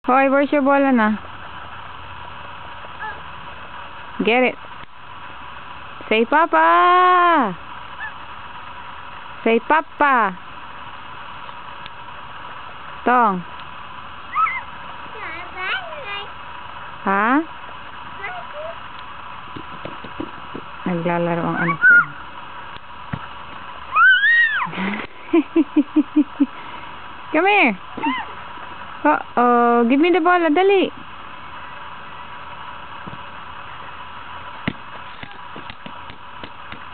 Hoy, where's your bola na? Get it. Say Papa! Say Papa! Tong. Ha? Naglalaro ang anak ko. Come here. Uh-oh. Give me the bola. Dali.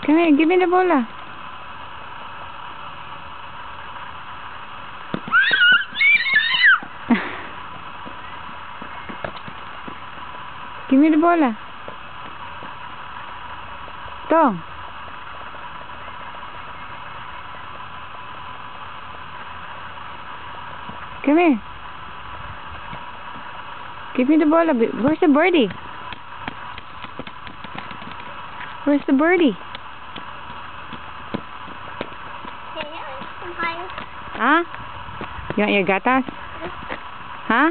Come here. Give me the bola. Give me the bola. Tong. Come here. Give me the bola. Where's the birdie? Where's the birdie? Huh? You want your gatas? Huh?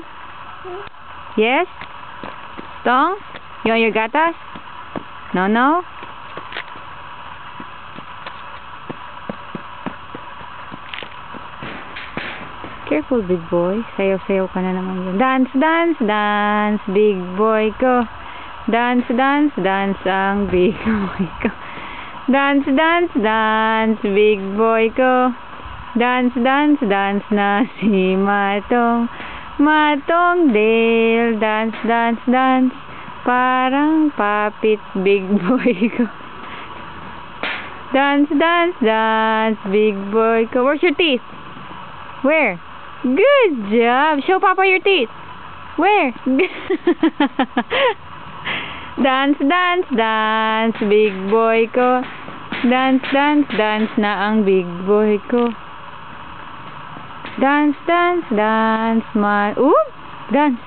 Yes? Tong? You want your gatas? No, no? Careful, big boy. Sayaw-sayaw ka na naman yun. Dance, dance, dance, big boy ko. Dance, dance, dance ang big boy ko. Dance, dance, dance, big boy ko. Dance, dance, dance na si Matong. Matong Dale. Dance, dance, dance. Parang papit, big boy ko. Dance, dance, dance, big boy ko. Where's your teeth? Where? Good job. Show Papa your teeth. Where? Dance, dance, dance, big boy ko. Dance, dance, dance na ang big boy ko. Dance, dance, dance, Ooh! Dance.